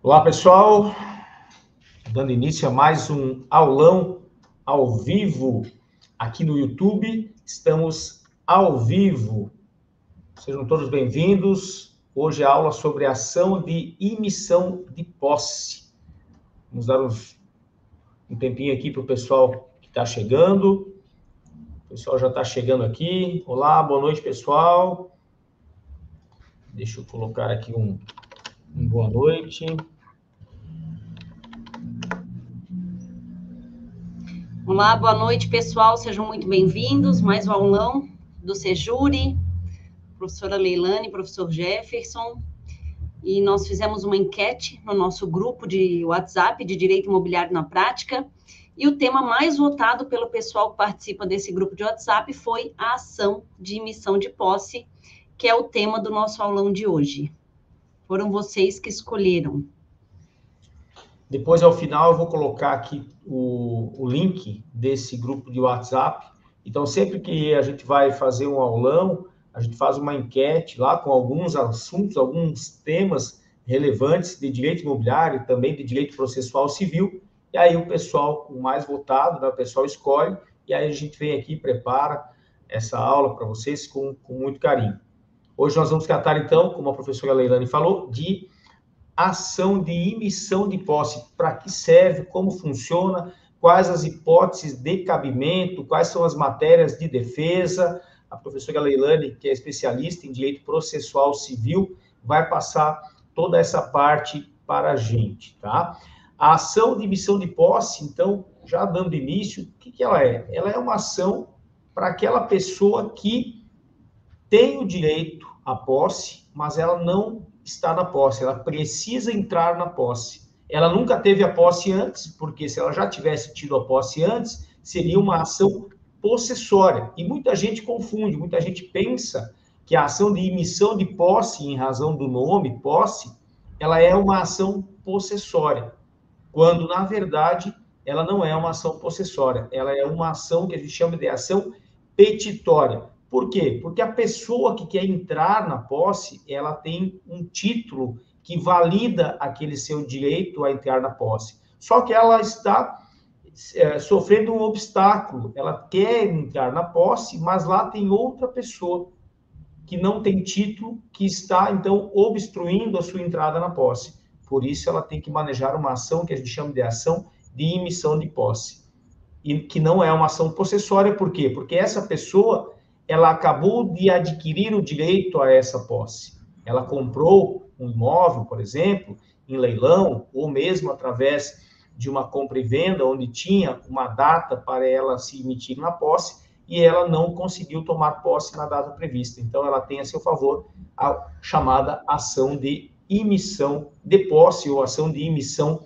Olá, pessoal. Dando início a mais um aulão ao vivo aqui no YouTube. Estamos ao vivo. Sejam todos bem-vindos. Hoje a aula sobre ação de emissão de posse. Vamos dar um tempinho aqui para o pessoal que está chegando. O pessoal já está chegando aqui. Olá, boa noite, pessoal. Deixa eu colocar aqui um boa noite. Olá, boa noite, pessoal. Sejam muito bem-vindos. Mais um aulão do Sejuri, professora Leilane, professor Jefferson. E nós fizemos uma enquete no nosso grupo de WhatsApp de Direito Imobiliário na Prática. E o tema mais votado pelo pessoal que participa desse grupo de WhatsApp foi a ação de emissão de posse, que é o tema do nosso aulão de hoje. Foram vocês que escolheram. Depois, ao final, eu vou colocar aqui o link desse grupo de WhatsApp. Então, sempre que a gente vai fazer um aulão, a gente faz uma enquete lá com alguns assuntos, alguns temas relevantes de direito imobiliário, também de direito processual civil. E aí o pessoal, o mais votado, né, o pessoal escolhe, e aí a gente vem aqui e prepara essa aula para vocês com muito carinho. Hoje nós vamos tratar, então, como a professora Leilane falou, de ação de emissão de posse, para que serve, como funciona, quais as hipóteses de cabimento, quais são as matérias de defesa. A professora Leilane, que é especialista em direito processual civil, vai passar toda essa parte para a gente, tá? A ação de emissão de posse, então, já dando início, o que ela é? Ela é uma ação para aquela pessoa que tem o direito à posse, mas ela não está na posse, ela precisa entrar na posse. Ela nunca teve a posse antes, porque se ela já tivesse tido a posse antes, seria uma ação possessória. E muita gente confunde, muita gente pensa que a ação de emissão de posse, em razão do nome, posse, ela é uma ação possessória, quando, na verdade, ela não é uma ação possessória, ela é uma ação que a gente chama de ação petitória. Por quê? Porque a pessoa que quer entrar na posse, ela tem um título que valida aquele seu direito a entrar na posse. Só que ela está sofrendo um obstáculo. Ela quer entrar na posse, mas lá tem outra pessoa que não tem título, que está, então, obstruindo a sua entrada na posse. Por isso, ela tem que manejar uma ação que a gente chama de ação de emissão de posse. E que não é uma ação possessória, por quê? Porque essa pessoa ela acabou de adquirir o direito a essa posse. Ela comprou um imóvel, por exemplo, em leilão, ou mesmo através de uma compra e venda, onde tinha uma data para ela se emitir na posse, e ela não conseguiu tomar posse na data prevista. Então, ela tem a seu favor a chamada ação de emissão de posse, ou ação de emissão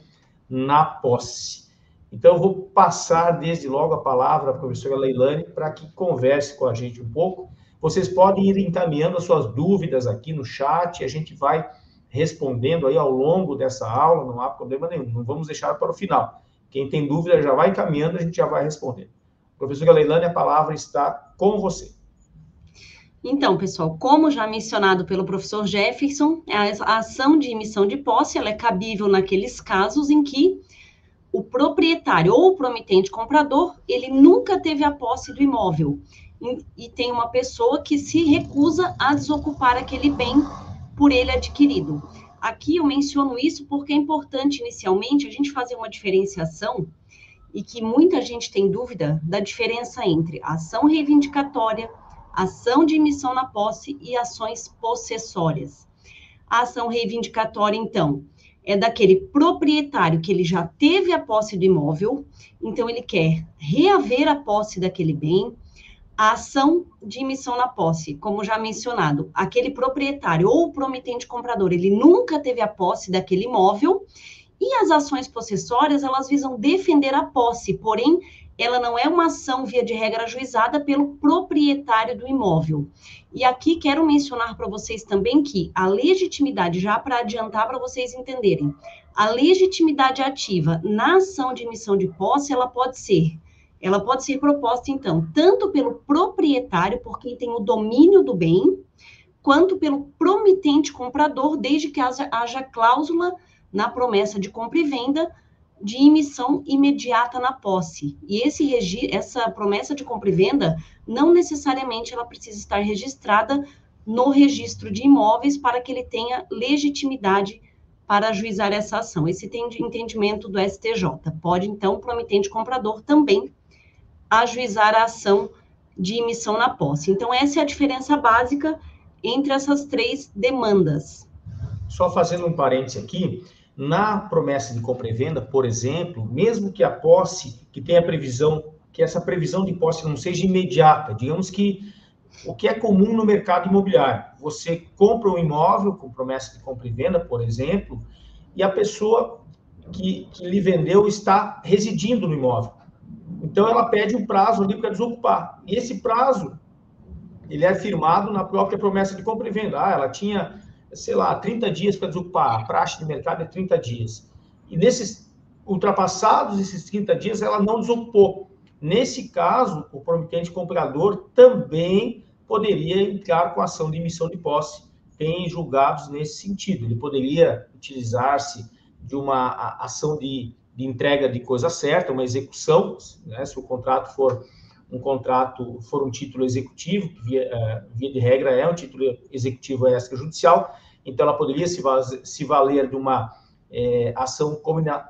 na posse. Então, eu vou passar desde logo a palavra à professora Leilane para que converse com a gente um pouco. Vocês podem ir encaminhando as suas dúvidas aqui no chat, a gente vai respondendo aí ao longo dessa aula, não há problema nenhum, não vamos deixar para o final. Quem tem dúvida já vai encaminhando, a gente já vai respondendo. Professora Leilane, a palavra está com você. Então, pessoal, como já mencionado pelo professor Jefferson, a ação de emissão de posse ela é cabível naqueles casos em que o proprietário ou o promitente comprador, ele nunca teve a posse do imóvel e tem uma pessoa que se recusa a desocupar aquele bem por ele adquirido. Aqui eu menciono isso porque é importante, inicialmente, a gente fazer uma diferenciação e que muita gente tem dúvida da diferença entre ação reivindicatória, ação de emissão na posse e ações possessórias. A ação reivindicatória, então, é daquele proprietário que ele já teve a posse do imóvel, então ele quer reaver a posse daquele bem. A ação de emissão na posse, como já mencionado, aquele proprietário ou o promitente comprador, ele nunca teve a posse daquele imóvel. E as ações possessórias, elas visam defender a posse, porém, ela não é uma ação, via de regra, ajuizada pelo proprietário do imóvel. E aqui quero mencionar para vocês também que a legitimidade, já para adiantar para vocês entenderem, a legitimidade ativa na ação de emissão de posse, ela pode ser proposta, então, tanto pelo proprietário, por quem tem o domínio do bem, quanto pelo promitente comprador, desde que haja cláusula na promessa de compra e venda de emissão imediata na posse. E essa promessa de compra e venda, não necessariamente ela precisa estar registrada no registro de imóveis para que ele tenha legitimidade para ajuizar essa ação. Esse tem entendimento do STJ. Pode, então, o promitente comprador também ajuizar a ação de emissão na posse. Então, essa é a diferença básica entre essas três demandas. Só fazendo um parênteses aqui, na promessa de compra e venda, por exemplo, mesmo que a posse, que tenha previsão, que essa previsão de posse não seja imediata, digamos que o que é comum no mercado imobiliário, você compra um imóvel com promessa de compra e venda, por exemplo, e a pessoa que lhe vendeu está residindo no imóvel. Então, ela pede um prazo ali para desocupar. E esse prazo, ele é firmado na própria promessa de compra e venda. Ela tinha, sei lá, 30 dias para desocupar. A praxe de mercado é 30 dias. E ultrapassados esses 30 dias, ela não desocupou. Nesse caso, o promitente comprador também poderia entrar com ação de emissão de posse. Tem julgados nesse sentido. Ele poderia utilizar-se de uma ação de entrega de coisa certa, uma execução, né? Se o contrato for um título executivo, que via de regra é um título executivo extrajudicial, então ela poderia se valer de uma ação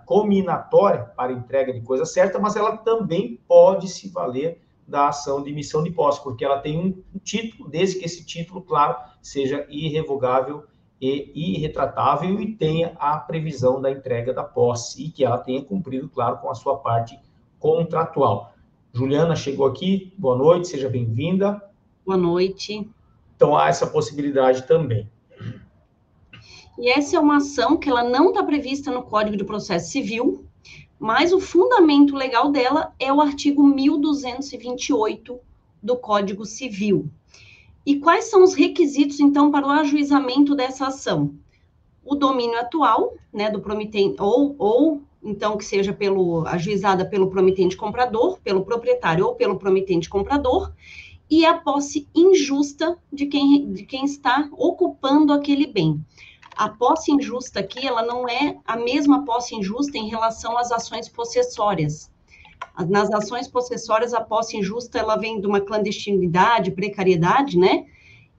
cominatória para entrega de coisa certa, mas ela também pode se valer da ação de emissão de posse, porque ela tem um título, desde que esse título, claro, seja irrevogável e irretratável e tenha a previsão da entrega da posse e que ela tenha cumprido, claro, com a sua parte contratual. Juliana chegou aqui, boa noite, seja bem-vinda. Boa noite. Então, há essa possibilidade também. E essa é uma ação que ela não está prevista no Código de Processo Civil, mas o fundamento legal dela é o artigo 1228 do Código Civil. E quais são os requisitos, então, para o ajuizamento dessa ação? O domínio atual, né, do promitente, ou então que seja ajuizada pelo promitente comprador, pelo proprietário ou pelo promitente comprador, e a posse injusta de quem está ocupando aquele bem. A posse injusta aqui, ela não é a mesma posse injusta em relação às ações possessórias. Nas ações possessórias, a posse injusta, ela vem de uma clandestinidade, precariedade, né?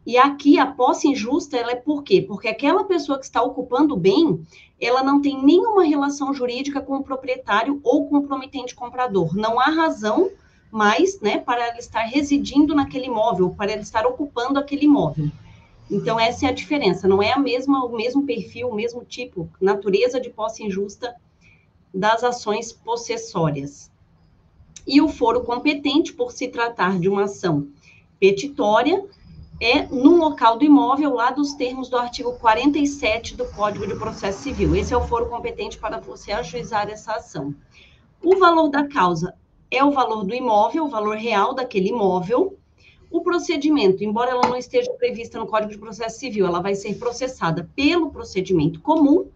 E aqui, a posse injusta, ela é por quê? Porque aquela pessoa que está ocupando o bem, ela não tem nenhuma relação jurídica com o proprietário ou com o promitente comprador. Não há razão mais, né, para ela estar residindo naquele imóvel, para ela estar ocupando aquele imóvel. Então, essa é a diferença. Não é o mesmo perfil, o mesmo tipo, natureza de posse injusta das ações possessórias. E o foro competente, por se tratar de uma ação petitória, é no local do imóvel, lá dos termos do artigo 47 do Código de Processo Civil. Esse é o foro competente para você ajuizar essa ação. O valor da causa é o valor do imóvel, o valor real daquele imóvel. O procedimento, embora ela não esteja prevista no Código de Processo Civil, ela vai ser processada pelo procedimento comum.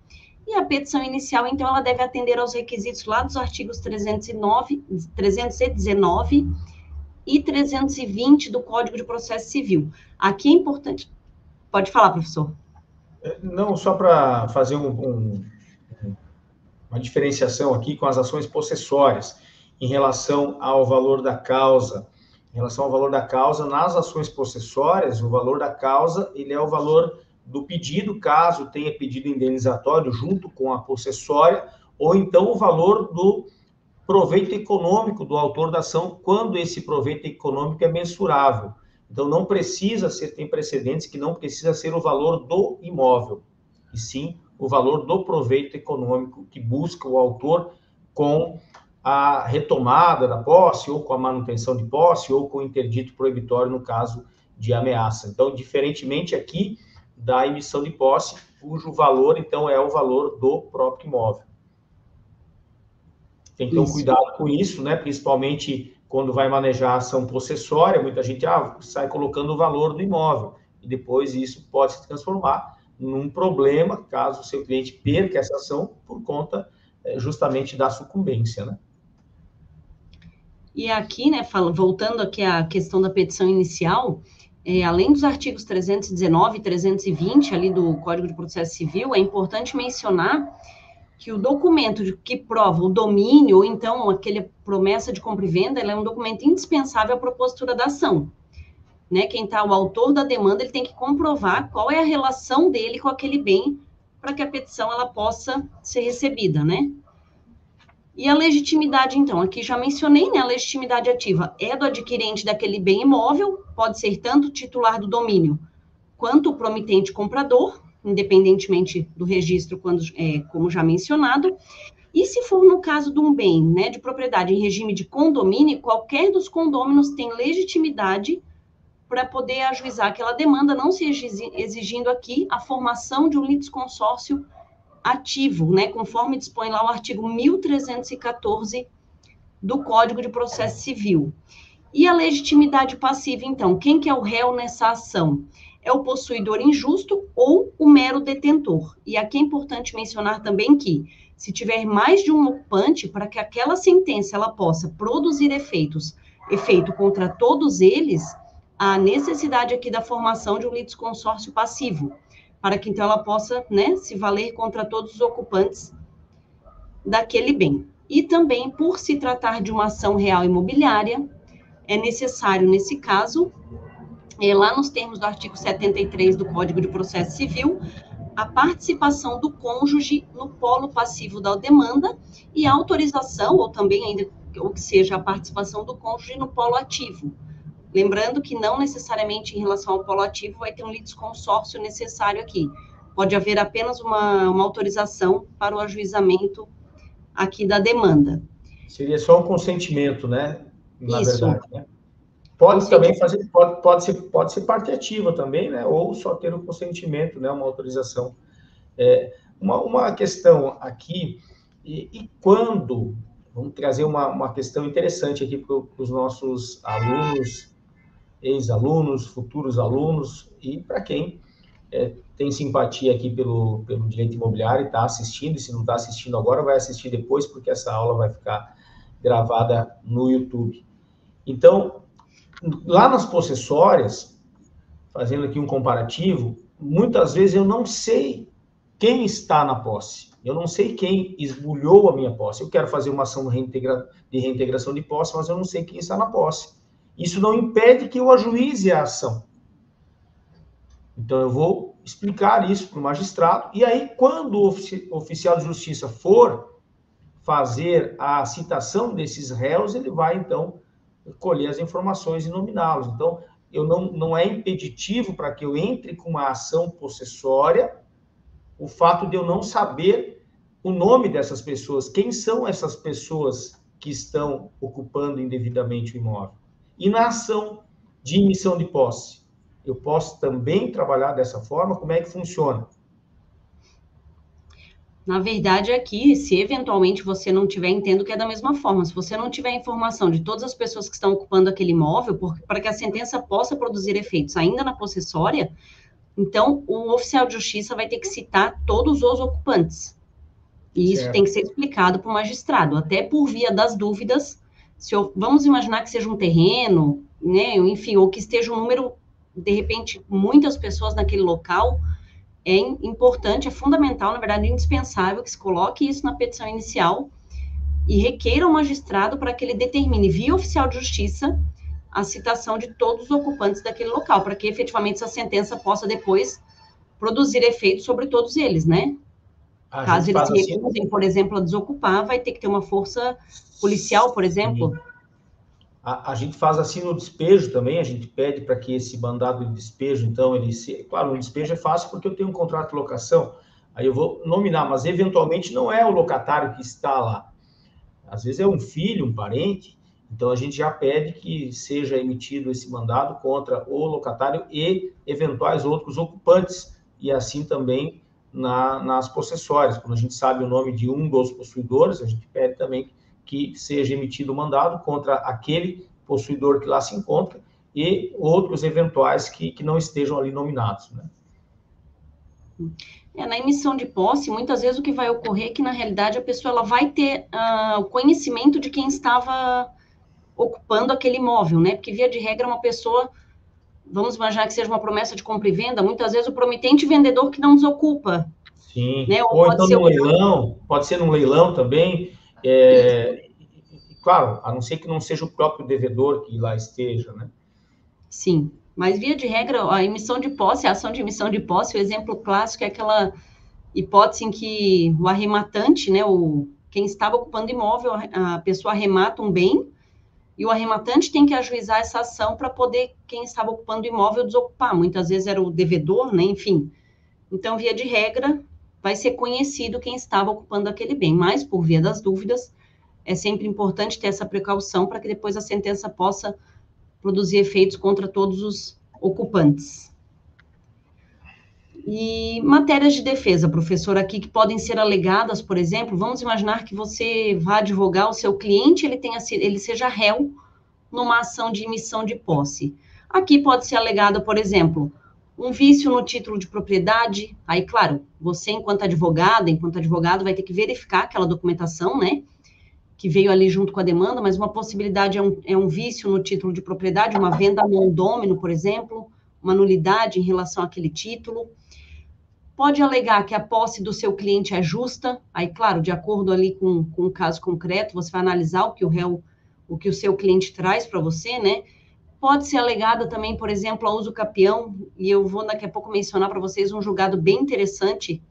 E a petição inicial, então, ela deve atender aos requisitos lá dos artigos 319 e 320 do Código de Processo Civil. Aqui é importante... Pode falar, professor. Não, só para fazer uma diferenciação aqui com as ações possessórias, em relação ao valor da causa. Em relação ao valor da causa, nas ações possessórias, o valor da causa, ele é o valor do pedido, caso tenha pedido indenizatório junto com a possessória, ou então o valor do proveito econômico do autor da ação, quando esse proveito econômico é mensurável. Então, não precisa ser, tem precedentes que não precisa ser o valor do imóvel, e sim o valor do proveito econômico que busca o autor com a retomada da posse, ou com a manutenção de posse, ou com o interdito proibitório no caso de ameaça. Então, diferentemente aqui da emissão de posse, cujo valor, então, é o valor do próprio imóvel. Tem que ter um cuidado com isso, né? Principalmente quando vai manejar a ação possessória, muita gente sai colocando o valor do imóvel, e depois isso pode se transformar num problema, caso o seu cliente perca essa ação por conta justamente da sucumbência, né? E aqui, né, voltando aqui à questão da petição inicial, além dos artigos 319 e 320 ali do Código de Processo Civil, é importante mencionar que o documento que prova o domínio, ou então aquela promessa de compra e venda, ela é um documento indispensável à propositura da ação. Né? Quem está, o autor da demanda, ele tem que comprovar qual é a relação dele com aquele bem para que a petição ela possa ser recebida, né? E a legitimidade, então, aqui já mencionei, né? A legitimidade ativa é do adquirente daquele bem imóvel, pode ser tanto o titular do domínio quanto o promitente comprador, independentemente do registro, como já mencionado. E se for no caso de um bem, né, de propriedade em regime de condomínio, qualquer dos condôminos tem legitimidade para poder ajuizar aquela demanda, não se exigindo aqui a formação de um litisconsórcio ativo, né, conforme dispõe lá o artigo 1314 do Código de Processo Civil. E a legitimidade passiva, então, quem que é o réu nessa ação? É o possuidor injusto ou o mero detentor. E aqui é importante mencionar também que, se tiver mais de um ocupante, para que aquela sentença ela possa produzir efeito contra todos eles, há necessidade aqui da formação de um litisconsórcio passivo, para que então ela possa, né, se valer contra todos os ocupantes daquele bem. E também, por se tratar de uma ação real imobiliária, é necessário, nesse caso, lá nos termos do artigo 73 do Código de Processo Civil, a participação do cônjuge no polo passivo da demanda e a autorização, ou também ainda, ou que seja a participação do cônjuge no polo ativo. Lembrando que não necessariamente em relação ao polo ativo vai ter um litisconsórcio necessário aqui. Pode haver apenas uma autorização para o ajuizamento aqui da demanda. Seria só um consentimento, né? Na Isso. verdade, né? Pode também fazer, pode ser parte ativa também, né? Ou só ter um consentimento, né? Uma autorização. Uma questão aqui, e quando, vamos trazer uma questão interessante aqui para os nossos alunos, ex-alunos, futuros alunos, e para quem tem simpatia aqui pelo direito imobiliário e está assistindo, e se não está assistindo agora, vai assistir depois, porque essa aula vai ficar gravada no YouTube. Então, lá nas possessórias, fazendo aqui um comparativo, muitas vezes eu não sei quem está na posse, eu não sei quem esbulhou a minha posse. Eu quero fazer uma ação de reintegração de posse, mas eu não sei quem está na posse. Isso não impede que eu ajuize a ação. Então, eu vou explicar isso para o magistrado, e aí, quando o oficial de justiça for fazer a citação desses réus, ele vai, então, colher as informações e nominá-los. Então, não é impeditivo para que eu entre com uma ação possessória o fato de eu não saber o nome dessas pessoas, quem são essas pessoas que estão ocupando indevidamente o imóvel. E na ação de emissão de posse, eu posso também trabalhar dessa forma? Como é que funciona? Na verdade, aqui, se eventualmente você não tiver, entendo que é da mesma forma. Se você não tiver informação de todas as pessoas que estão ocupando aquele imóvel, para que a sentença possa produzir efeitos ainda na possessória, então o oficial de justiça vai ter que citar todos os ocupantes. E isso tem que ser explicado para o magistrado, até por via das dúvidas. Vamos imaginar que seja um terreno, né, enfim, ou que esteja um número, de repente, muitas pessoas naquele local. É importante, é fundamental, na verdade, indispensável que se coloque isso na petição inicial e requeira ao magistrado para que ele determine, via oficial de justiça, a citação de todos os ocupantes daquele local, para que efetivamente essa sentença possa depois produzir efeito sobre todos eles, né? Caso eles se recusem, por exemplo, a desocupar, vai ter que ter uma força policial, por exemplo. A gente faz assim no despejo também, a gente pede para que esse mandado de despejo, então, claro, o despejo é fácil porque eu tenho um contrato de locação, aí eu vou nominar, mas eventualmente não é o locatário que está lá. Às vezes é um filho, um parente, então a gente já pede que seja emitido esse mandado contra o locatário e eventuais outros ocupantes, e assim também nas possessórias. Quando a gente sabe o nome de um dos possuidores, a gente pede também que seja emitido o mandado contra aquele possuidor que lá se encontra e outros eventuais que não estejam ali nominados, né? Na emissão de posse, muitas vezes o que vai ocorrer é que, na realidade, a pessoa ela vai ter o conhecimento de quem estava ocupando aquele imóvel, né? Porque, via de regra, uma pessoa vamos imaginar que seja uma promessa de compra e venda, muitas vezes o promitente e vendedor que não desocupa. Sim. Né? Ou então no leilão, pode ser num leilão também. Claro, a não ser que não seja o próprio devedor que lá esteja, né? Sim, mas via de regra, a emissão de posse, a ação de emissão de posse, o exemplo clássico é aquela hipótese em que o arrematante, né, quem estava ocupando imóvel, a pessoa arremata um bem, e o arrematante tem que ajuizar essa ação para poder quem estava ocupando o imóvel desocupar. Muitas vezes era o devedor, né, enfim. Então, via de regra, vai ser conhecido quem estava ocupando aquele bem, mas, por via das dúvidas, é sempre importante ter essa precaução para que depois a sentença possa produzir efeitos contra todos os ocupantes. E matérias de defesa, professor, aqui que podem ser alegadas, por exemplo, vamos imaginar que você vá advogar o seu cliente, ele seja réu numa ação de emissão de posse. Aqui pode ser alegada, por exemplo, um vício no título de propriedade. Aí, claro, você, enquanto advogado, vai ter que verificar aquela documentação, né, que veio ali junto com a demanda, mas uma possibilidade é um vício no título de propriedade, uma venda non domino, por exemplo, uma nulidade em relação àquele título. Pode alegar que a posse do seu cliente é justa, aí, claro, de acordo ali com o caso concreto, você vai analisar o que o seu cliente traz para você, né? Pode ser alegada também, por exemplo, a uso capião, e eu vou daqui a pouco mencionar para vocês um julgado bem interessante,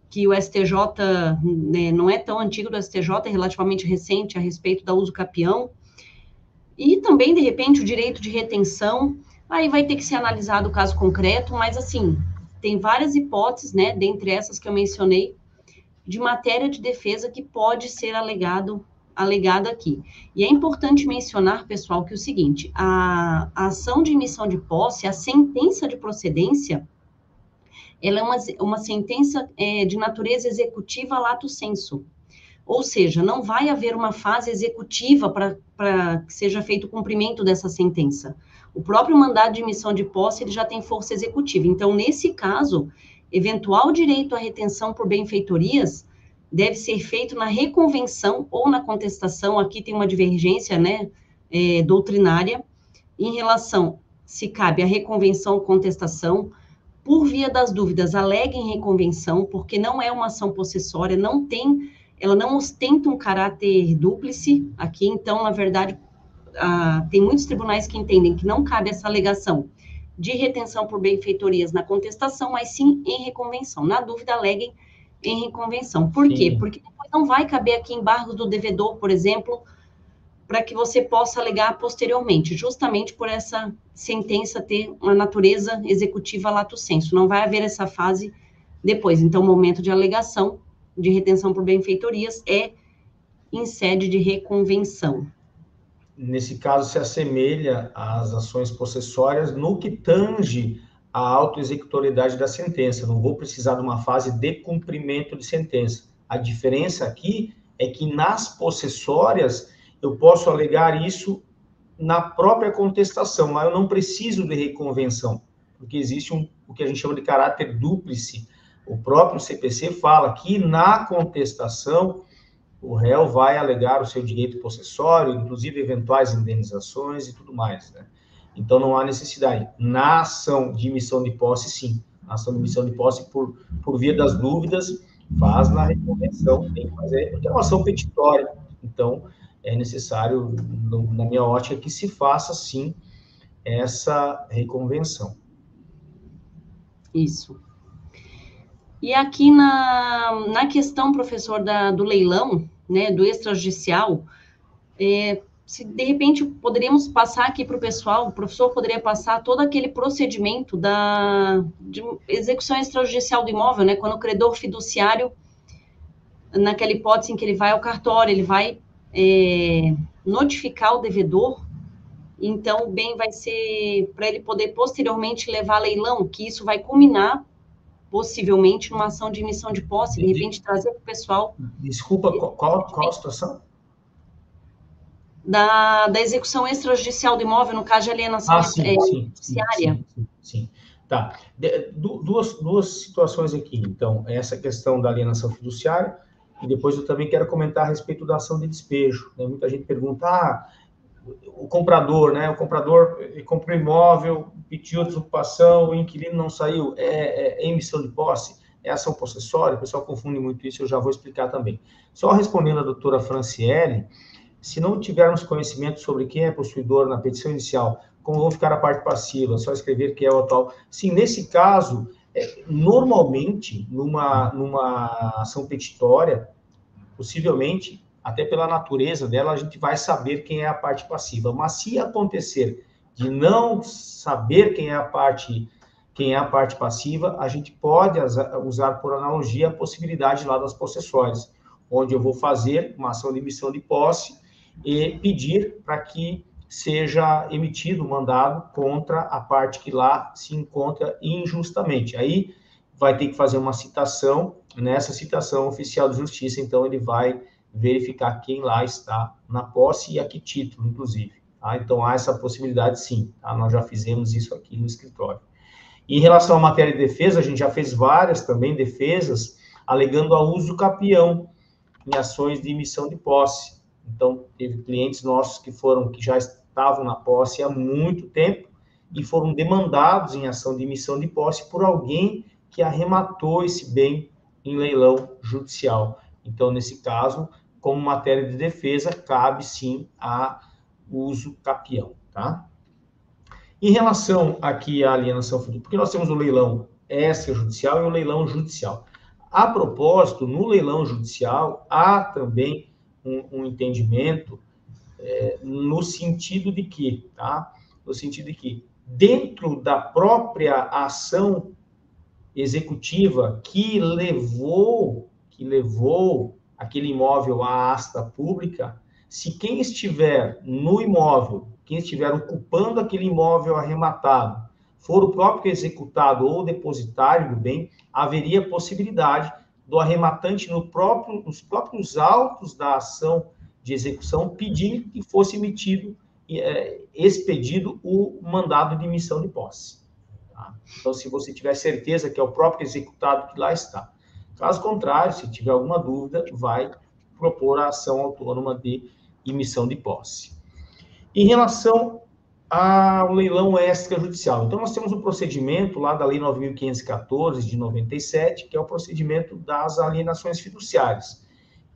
que o STJ, né, não é tão antigo do STJ, é relativamente recente a respeito da uso capião, e também, de repente, o direito de retenção, aí vai ter que ser analisado o caso concreto, mas assim, tem várias hipóteses, né, dentre essas que eu mencionei, de matéria de defesa que pode ser alegada aqui. E é importante mencionar, pessoal, que é o seguinte, a ação de emissão de posse, a sentença de procedência, ela é uma sentença de natureza executiva lato sensu. Ou seja, não vai haver uma fase executiva para que seja feito o cumprimento dessa sentença. O próprio mandado de emissão de posse, ele já tem força executiva. Então, nesse caso, eventual direito à retenção por benfeitorias deve ser feito na reconvenção ou na contestação. Aqui tem uma divergência, né, doutrinária, em relação se cabe a reconvenção ou contestação. Por via das dúvidas, alegue em reconvenção, porque não é uma ação possessória, ela não ostenta um caráter dúplice aqui, então, na verdade, tem muitos tribunais que entendem que não cabe essa alegação de retenção por benfeitorias na contestação, mas sim em reconvenção. Na dúvida, aleguem em reconvenção. Por quê? Porque depois não vai caber aqui embargos do devedor, por exemplo, para que você possa alegar posteriormente, justamente por essa sentença ter uma natureza executiva lato sensu. Não vai haver essa fase depois. Então, o momento de alegação de retenção por benfeitorias é em sede de reconvenção. Nesse caso, se assemelha às ações possessórias no que tange a autoexecutoriedade da sentença. Não vou precisar de uma fase de cumprimento de sentença. A diferença aqui é que nas possessórias eu posso alegar isso na própria contestação, mas eu não preciso de reconvenção, porque existe o que a gente chama de caráter dúplice. O próprio CPC fala que na contestação o réu vai alegar o seu direito possessório, inclusive eventuais indenizações e tudo mais, né? Então, não há necessidade. Na ação de emissão de posse, sim. Na ação de emissão de posse, por via das dúvidas, faz na reconvenção, tem que fazer, porque é uma ação petitória. Então, é necessário, na minha ótica, que se faça, sim, essa reconvenção. Isso. E aqui na questão, professor, do leilão, né, do extrajudicial, se de repente poderíamos passar aqui para o pessoal, o professor poderia passar todo aquele procedimento de execução extrajudicial do imóvel, né, quando o credor fiduciário, naquela hipótese em que ele vai ao cartório, ele vai notificar o devedor, então o bem vai ser para ele poder posteriormente levar a leilão, que isso vai culminar possivelmente numa ação de emissão de posse, de repente trazer para o pessoal... Desculpa, qual a situação? Da execução extrajudicial do imóvel, no caso de alienação judiciária. Sim. Tá. Duas situações aqui. Então, essa questão da alienação fiduciária, e depois eu também quero comentar a respeito da ação de despejo. Né? Muita gente pergunta, o comprador, né? O comprador comprou imóvel, pediu desocupação, o inquilino não saiu, é emissão de posse, é ação possessória, o pessoal confunde muito isso, eu já vou explicar também. Só respondendo a doutora Franciele, se não tivermos conhecimento sobre quem é possuidor na petição inicial, como vão ficar a parte passiva, só escrever que é o atual. Sim, nesse caso, normalmente, numa ação petitória, possivelmente, até pela natureza dela, a gente vai saber quem é a parte passiva. Mas se acontecer de não saber quem é a parte passiva, a gente pode usar por analogia a possibilidade lá das possessórias, onde eu vou fazer uma ação de emissão de posse e pedir para que seja emitido o mandado contra a parte que lá se encontra injustamente. Aí vai ter que fazer uma citação, nessa citação oficial de justiça, então ele vai verificar quem lá está na posse e a que título, inclusive. Tá? Então, há essa possibilidade, sim. Tá? Nós já fizemos isso aqui no escritório. Em relação à matéria de defesa, a gente já fez várias também defesas, alegando a uso capião em ações de emissão de posse. Então, teve clientes nossos que já estavam na posse há muito tempo e foram demandados em ação de emissão de posse por alguém que arrematou esse bem em leilão judicial. Então, nesse caso, como matéria de defesa, cabe sim a uso capião, tá? Em relação aqui à alienação futura, porque nós temos o leilão extrajudicial e o leilão judicial. A propósito, no leilão judicial, há também um entendimento no sentido de que, tá? No sentido de que, dentro da própria ação executiva que levou aquele imóvel à asta pública, se quem estiver no imóvel, quem estiver ocupando aquele imóvel arrematado, for o próprio executado ou depositário do bem, haveria possibilidade do arrematante nos próprios autos da ação de execução pedir que fosse expedido o mandado de emissão de posse. Tá? Então, se você tiver certeza que é o próprio executado que lá está. Caso contrário, se tiver alguma dúvida, vai propor a ação autônoma de emissão de posse. Em relação ao leilão extrajudicial, então nós temos um procedimento lá da Lei 9.514, de 97, que é o procedimento das alienações fiduciárias,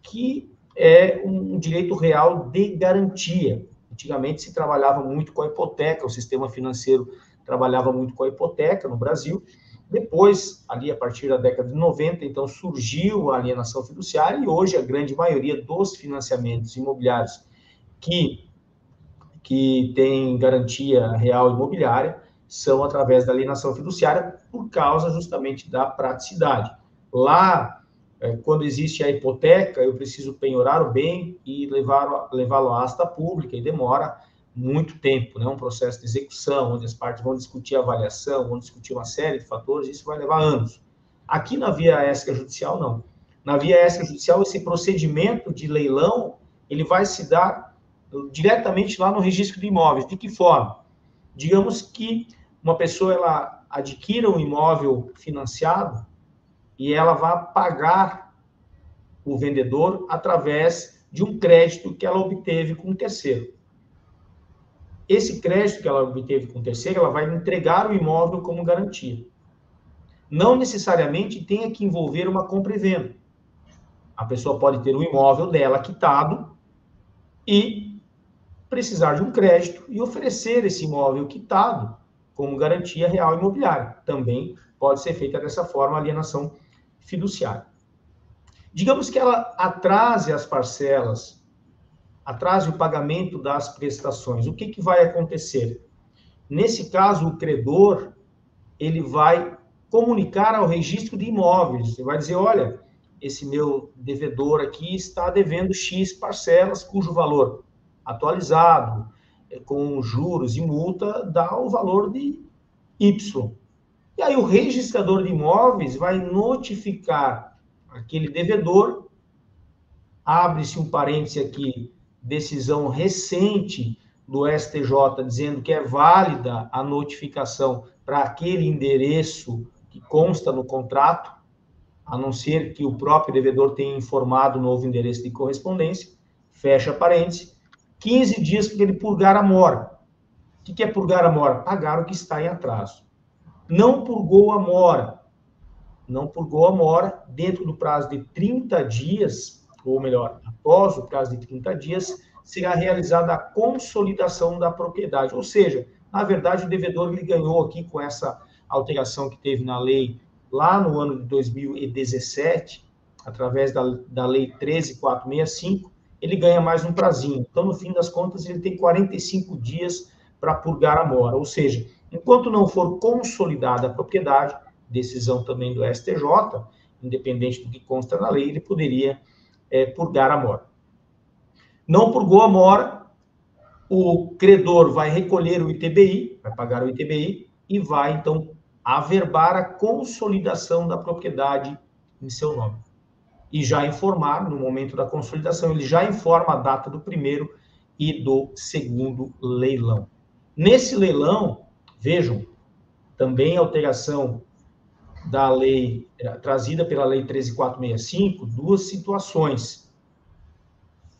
que é um direito real de garantia. Antigamente se trabalhava muito com a hipoteca, o sistema financeiro trabalhava muito com a hipoteca no Brasil. Depois, ali a partir da década de 90, então surgiu a alienação fiduciária e hoje a grande maioria dos financiamentos imobiliários que tem garantia real imobiliária são através da alienação fiduciária por causa justamente da praticidade. Lá, quando existe a hipoteca, eu preciso penhorar o bem e levá-lo à asta pública e demora muito tempo, né? Um processo de execução, onde as partes vão discutir a avaliação, vão discutir uma série de fatores, isso vai levar anos. Aqui na via extrajudicial, não. Na via extrajudicial, esse procedimento de leilão, ele vai se dar diretamente lá no registro de imóveis. De que forma? Digamos que uma pessoa ela adquira um imóvel financiado e ela vai pagar o vendedor através de um crédito que ela obteve com um terceiro. Esse crédito que ela obteve com o terceiro, ela vai entregar o imóvel como garantia. Não necessariamente tenha que envolver uma compra e venda. A pessoa pode ter o imóvel dela quitado e precisar de um crédito e oferecer esse imóvel quitado como garantia real imobiliária. Também pode ser feita dessa forma a alienação fiduciária. Digamos que ela atrase as parcelas, atrase o pagamento das prestações. O que vai acontecer? Nesse caso, o credor, ele vai comunicar ao registro de imóveis. Ele vai dizer, olha, esse meu devedor aqui está devendo X parcelas, cujo valor atualizado, com juros e multa, dá o valor de Y. E aí o registrador de imóveis vai notificar aquele devedor, abre-se um parêntese aqui, decisão recente do STJ dizendo que é válida a notificação para aquele endereço que consta no contrato, a não ser que o próprio devedor tenha informado o novo endereço de correspondência, fecha parêntese, 15 dias para ele purgar a mora. O que é purgar a mora? Pagar o que está em atraso. Não purgou a mora. Não purgou a mora, dentro do prazo de 30 dias, ou melhor, após o prazo de 30 dias, será realizada a consolidação da propriedade. Ou seja, na verdade, o devedor ele ganhou aqui com essa alteração que teve na lei lá no ano de 2017, através da lei 13.465, ele ganha mais um prazinho. Então, no fim das contas, ele tem 45 dias para purgar a mora. Ou seja, enquanto não for consolidada a propriedade, decisão também do STJ, independente do que consta na lei, ele poderia purgar a mora. Não purgou a mora, o credor vai recolher o ITBI, vai pagar o ITBI, e vai, então, averbar a consolidação da propriedade em seu nome. E já informar, no momento da consolidação, ele já informa a data do primeiro e do segundo leilão. Nesse leilão, vejam, também alteração da lei, trazida pela lei 13.465, duas situações.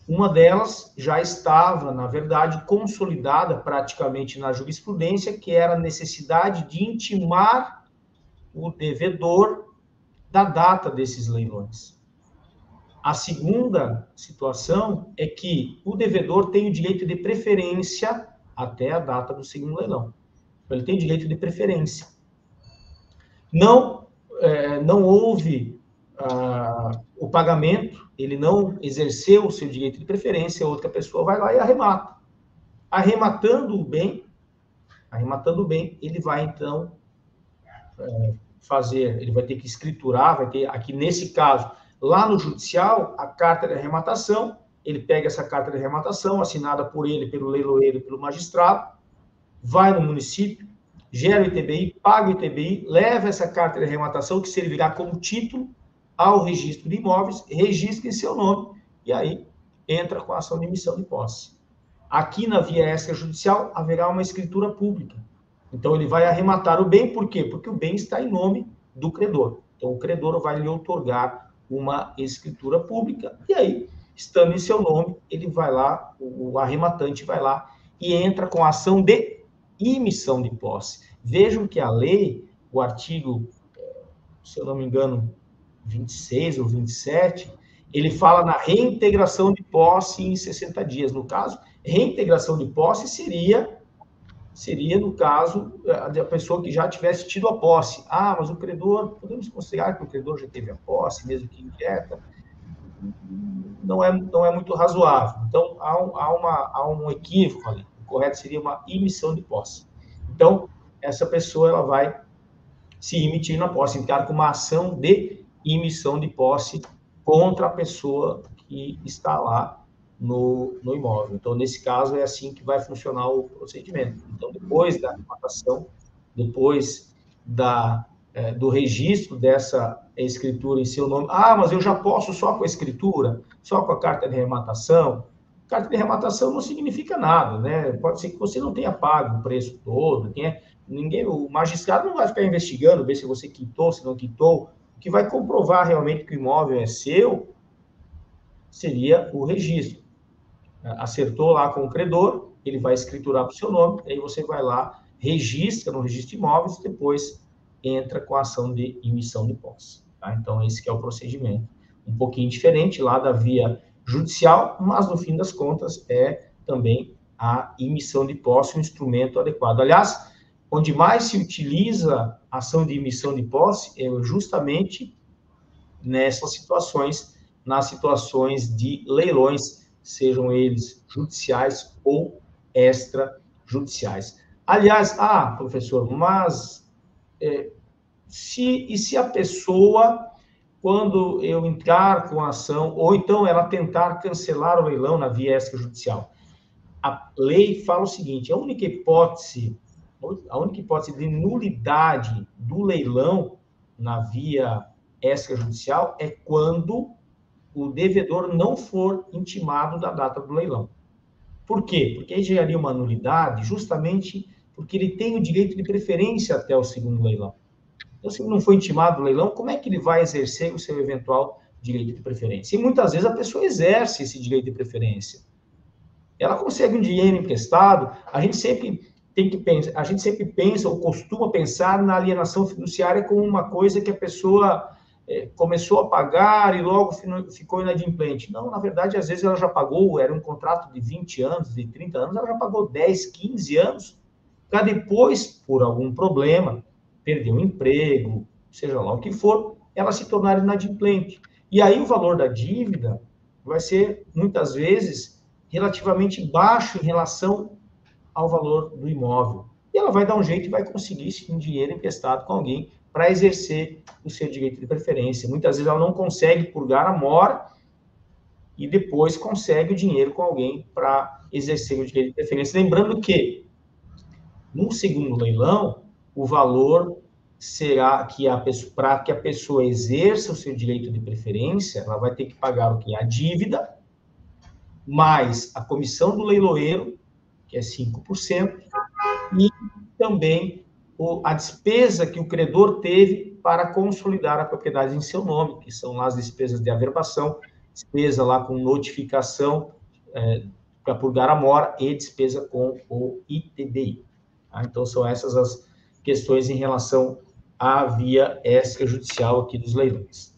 Uma delas já estava, na verdade, consolidada praticamente na jurisprudência, que era a necessidade de intimar o devedor da data desses leilões. A segunda situação é que o devedor tem o direito de preferência até a data do segundo leilão. Então, ele tem direito de preferência. Não houve o pagamento, ele não exerceu o seu direito de preferência, outra pessoa vai lá e arremata. Arrematando o bem, ele vai, então, ele vai ter que escriturar, vai ter, aqui nesse caso, lá no judicial, a carta de arrematação, ele pega essa carta de arrematação, assinada por ele, pelo leiloeiro e pelo magistrado, vai no município, gera o ITBI, paga o ITBI, leva essa carta de arrematação, que servirá como título ao registro de imóveis, registra em seu nome, e aí entra com a ação de emissão de posse. Aqui na via extrajudicial, haverá uma escritura pública. Então, ele vai arrematar o bem, por quê? Porque o bem está em nome do credor. Então, o credor vai lhe outorgar uma escritura pública, e aí, estando em seu nome, ele vai lá, o arrematante vai lá e entra com a ação de emissão de posse. Vejam que a lei, o artigo, se eu não me engano, 26 ou 27, ele fala na reintegração de posse em 60 dias. No caso, reintegração de posse seria no caso da pessoa que já tivesse tido a posse. Ah, mas o credor, podemos considerar que o credor já teve a posse, mesmo que indireta, não é muito razoável. Então, há um equívoco ali. O correto seria uma emissão de posse. Então, essa pessoa ela vai se emitir na posse, entrar com uma ação de emissão de posse contra a pessoa que está lá no imóvel. Então, nesse caso, é assim que vai funcionar o procedimento. Então, depois da arrematação, depois do registro dessa escritura em seu nome, mas eu já posso só com a escritura, só com a carta de arrematação. Carta de arrematação não significa nada, né? Pode ser que você não tenha pago o preço todo, o magistrado não vai ficar investigando, ver se você quitou, se não quitou. O que vai comprovar realmente que o imóvel é seu seria o registro. Acertou lá com o credor, ele vai escriturar para o seu nome, aí você vai lá, registra no registro de imóveis e depois entra com a ação de emissão de posse. Tá? Então, esse que é o procedimento. Um pouquinho diferente lá da via judicial, mas, no fim das contas, é também a emissão de posse um instrumento adequado. Aliás, onde mais se utiliza a ação de emissão de posse é justamente nessas situações, nas situações de leilões, sejam eles judiciais ou extrajudiciais. Aliás, professor, mas se a pessoa, quando eu entrar com a ação, ou então ela tentar cancelar o leilão na via extrajudicial, a lei fala o seguinte, a única hipótese de nulidade do leilão na via extrajudicial é quando o devedor não for intimado da data do leilão. Por quê? Porque aí geraria uma nulidade justamente porque ele tem o direito de preferência até o segundo leilão. Então, se ele não foi intimado do leilão, como é que ele vai exercer o seu eventual direito de preferência? E muitas vezes a pessoa exerce esse direito de preferência. ela consegue um dinheiro emprestado, a gente sempre pensa ou costuma pensar na alienação fiduciária como uma coisa que a pessoa começou a pagar e logo ficou inadimplente. Não, na verdade, às vezes ela já pagou, era um contrato de 20 anos, de 30 anos, ela já pagou 10, 15 anos, para depois, por algum problema, perder um emprego, seja lá o que for, ela se tornar inadimplente. E aí o valor da dívida vai ser, muitas vezes, relativamente baixo em relação ao valor do imóvel. E ela vai dar um jeito e vai conseguir sim, um dinheiro emprestado com alguém para exercer o seu direito de preferência. Muitas vezes ela não consegue purgar a mora e depois consegue o dinheiro com alguém para exercer o direito de preferência. Lembrando que, no segundo leilão, o valor será que para que a pessoa exerça o seu direito de preferência, ela vai ter que pagar o que? A dívida, mais a comissão do leiloeiro, que é 5%, e também a despesa que o credor teve para consolidar a propriedade em seu nome, que são lá as despesas de averbação, despesa lá com notificação para purgar a mora e despesa com o ITBI. Tá? Então, são essas as questões em relação à via extrajudicial aqui dos leilões.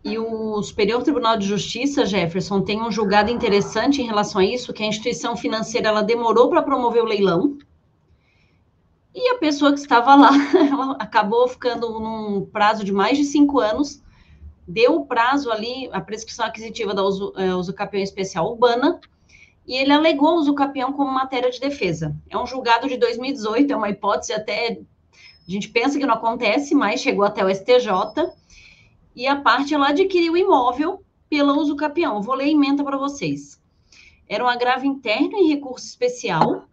E o Superior Tribunal de Justiça, Jefferson, tem um julgado interessante em relação a isso, que a instituição financeira ela demorou para promover o leilão, e a pessoa que estava lá, ela acabou ficando num prazo de mais de 5 anos, deu o prazo ali, a prescrição aquisitiva da usucapião especial urbana, e ele alegou o usucapião como matéria de defesa. É um julgado de 2018, é uma hipótese até, a gente pensa que não acontece, mas chegou até o STJ, e a parte ela adquiriu o imóvel pela usucapião. Eu vou ler a ementa para vocês. Era um agravo interno em recurso especial,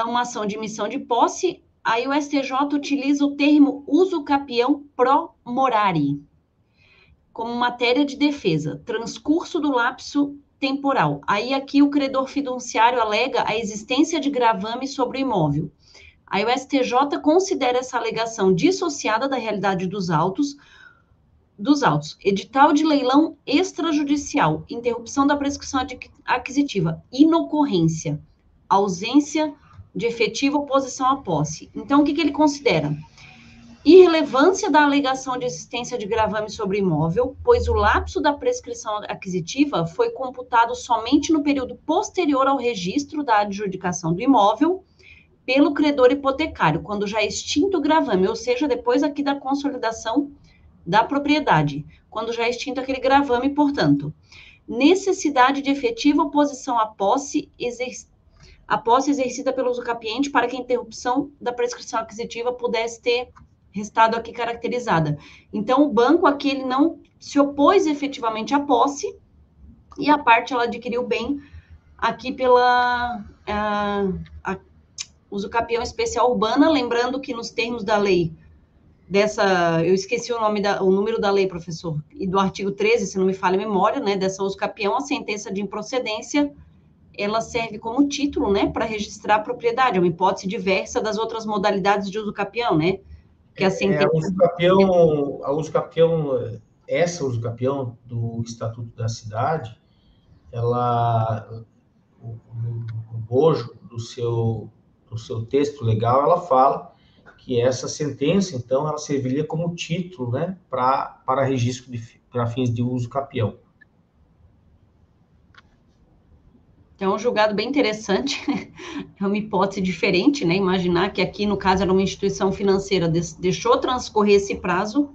uma ação de emissão de posse, aí o STJ utiliza o termo usucapião pro morari, como matéria de defesa, transcurso do lapso temporal. Aí aqui o credor fiduciário alega a existência de gravame sobre o imóvel. Aí o STJ considera essa alegação dissociada da realidade dos autos, edital de leilão extrajudicial, interrupção da prescrição aquisitiva, inocorrência, ausência de efetiva oposição à posse. Então, o que ele considera? Irrelevância da alegação de existência de gravame sobre imóvel, pois o lapso da prescrição aquisitiva foi computado somente no período posterior ao registro da adjudicação do imóvel pelo credor hipotecário, quando já é extinto o gravame, ou seja, depois aqui da consolidação da propriedade, quando já é extinto aquele gravame, portanto, necessidade de efetiva oposição à posse exercida pelo usucapiente para que a interrupção da prescrição aquisitiva pudesse ter restado aqui caracterizada. Então, o banco aqui, ele não se opôs efetivamente à posse e a parte, ela adquiriu bem aqui pela usucapião especial urbana, lembrando que nos termos da lei eu esqueci o número da lei, professor, e do artigo 13, se não me falha a memória, né, dessa usucapião, a sentença de improcedência, ela serve como título, né, para registrar a propriedade, é uma hipótese diversa das outras modalidades de usucapião, né, que a sentença... Essa usucapião do Estatuto da Cidade, no bojo do seu texto legal, ela fala que essa sentença, então, ela serviria como título, né, para registro para fins de uso capião. É um julgado bem interessante, é uma hipótese diferente, né, imaginar que aqui, no caso, era uma instituição financeira, deixou transcorrer esse prazo,